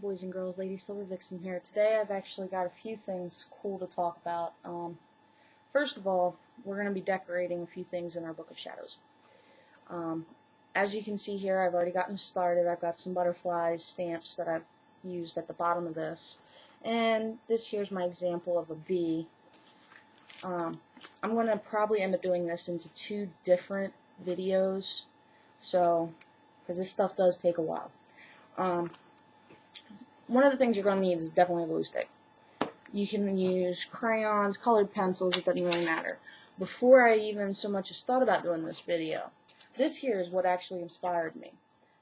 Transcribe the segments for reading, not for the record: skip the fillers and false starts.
boys and girls, Lady Silver Vixen here. Today I've actually got a few things cool to talk about. First of all, we're going to be decorating a few things in our Book of Shadows. As you can see here, I've already gotten started. I've got some butterflies, stamps that I've used at the bottom of this. And this here's my example of a bee. I'm going to probably end up doing this into 2 different videos, so because this stuff does take a while. One of the things you're going to need is definitely a glue stick. You can use crayons, colored pencils, it doesn't really matter. Before I even so much as thought about doing this video, this here is what actually inspired me.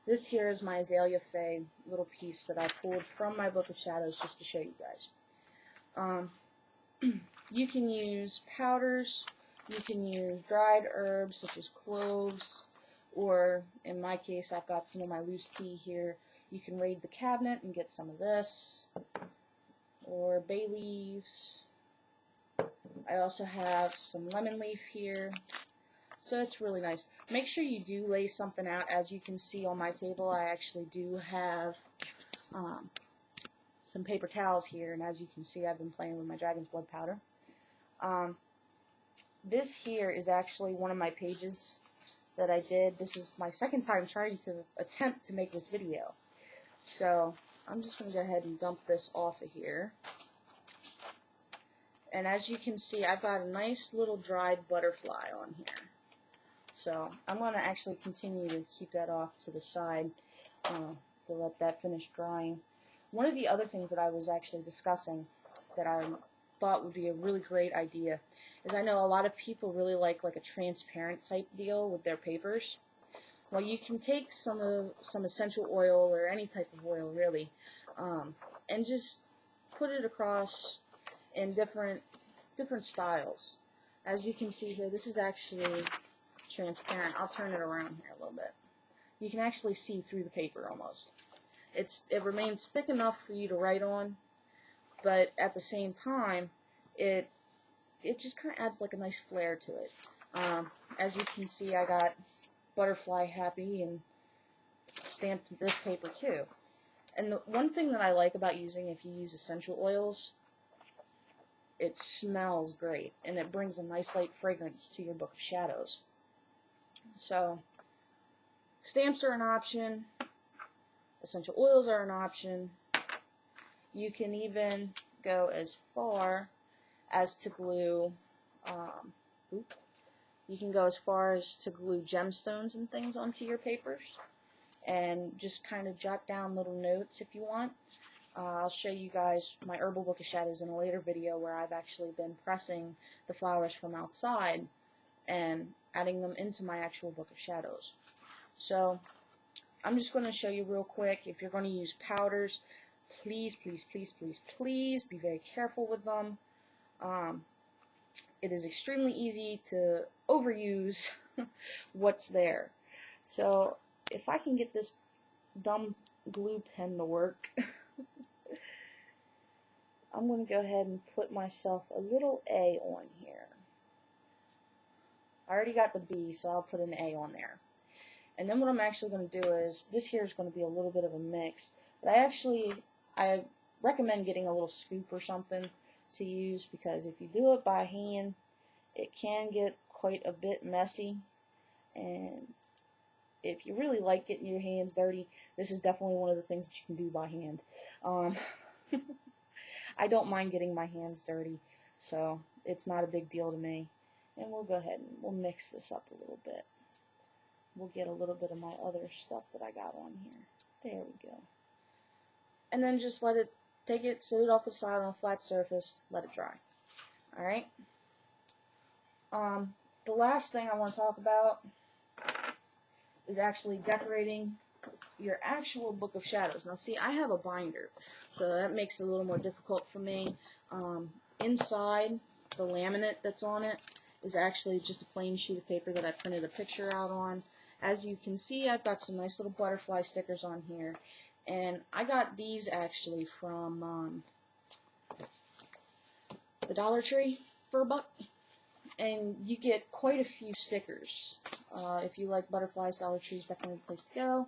This here is my Azalea Faye little piece that I pulled from my Book of Shadows just to show you guys. You can use powders, you can use dried herbs such as cloves, or in my case I've got some of my loose tea here. You can raid the cabinet and get some of this, or bay leaves. I also have some lemon leaf here, so it's really nice. Make sure you do lay something out. As you can see on my table, I actually do have some paper towels here, and as you can see, I've been playing with my dragon's blood powder. This here is actually one of my pages that I did. This is my second time trying to attempt to make this video. So I'm just going to go ahead and dump this off of here. And as you can see, I've got a nice little dried butterfly on here. So I'm going to actually continue to keep that off to the side to let that finish drying. One of the other things that I was actually discussing that I thought would be a really great idea is I know a lot of people really like a transparent type deal with their papers. Well, you can take some essential oil or any type of oil really, and just put it across in different styles. As you can see here, this is actually transparent. I'll turn it around here a little bit. You can actually see through the paper almost. It remains thick enough for you to write on, but at the same time, it just kind of adds like a nice flair to it. As you can see, I got butterfly happy and stamped this paper too. And the one thing that I like about using, if you use essential oils, it smells great and it brings a nice light fragrance to your Book of Shadows. So stamps are an option, essential oils are an option. You can even go as far as to glue you can go as far as to glue gemstones and things onto your papers and just kind of jot down little notes if you want. I'll show you guys my herbal Book of Shadows in a later video where I've actually been pressing the flowers from outside and adding them into my actual Book of Shadows. So I'm just going to show you real quick. If you're going to use powders, please, please, please, please, please be very careful with them. It is extremely easy to overuse what's there. So if I can get this dumb glue pen to work, I'm going to go ahead and put myself a little A on here. I already got the B, so I'll put an A on there. And then what I'm actually going to do is, this here is going to be a little bit of a mix, but I recommend getting a little scoop or something to use, because if you do it by hand, it can get quite a bit messy, and if you really like getting your hands dirty, this is definitely one of the things that you can do by hand. I don't mind getting my hands dirty, so it's not a big deal to me. And we'll go ahead and we'll mix this up a little bit. We'll get a little bit of my other stuff that I got on here. There we go. And then just take it, set it off the side on a flat surface, let it dry. Alright? The last thing I want to talk about is actually decorating your actual Book of Shadows. Now see, I have a binder, so that makes it a little more difficult for me. Inside, the laminate that's on it is actually just a plain sheet of paper that I printed a picture out on. As you can see, I've got some nice little butterfly stickers on here, and I got these actually from the Dollar Tree for $1. And you get quite a few stickers. If you like butterflies, Dollar Tree is definitely the place to go.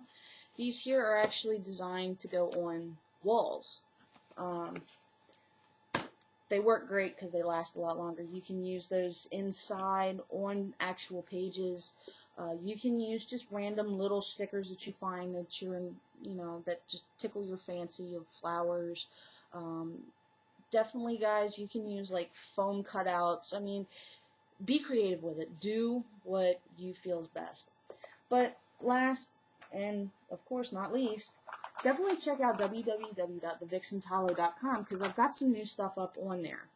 These here are actually designed to go on walls. They work great because they last a lot longer. You can use those inside on actual pages. You can use just random little stickers that you find that that just tickle your fancy of flowers. Definitely, guys, you can use like foam cutouts. I mean, be creative with it. Do what you feel is best. But last, and of course not least, definitely check out www.thevixenshollow.com because I've got some new stuff up on there.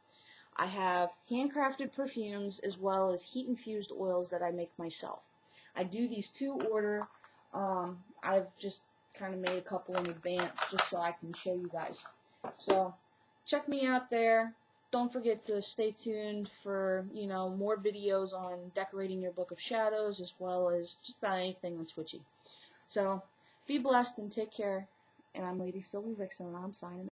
I have handcrafted perfumes as well as heat-infused oils that I make myself. I do these to order. I've just kind of made a couple in advance just so I can show you guys. So check me out there. Don't forget to stay tuned for, more videos on decorating your Book of Shadows as well as just about anything on Twitchy. So be blessed and take care. And I'm Lady Silver Vixen and I'm signing out.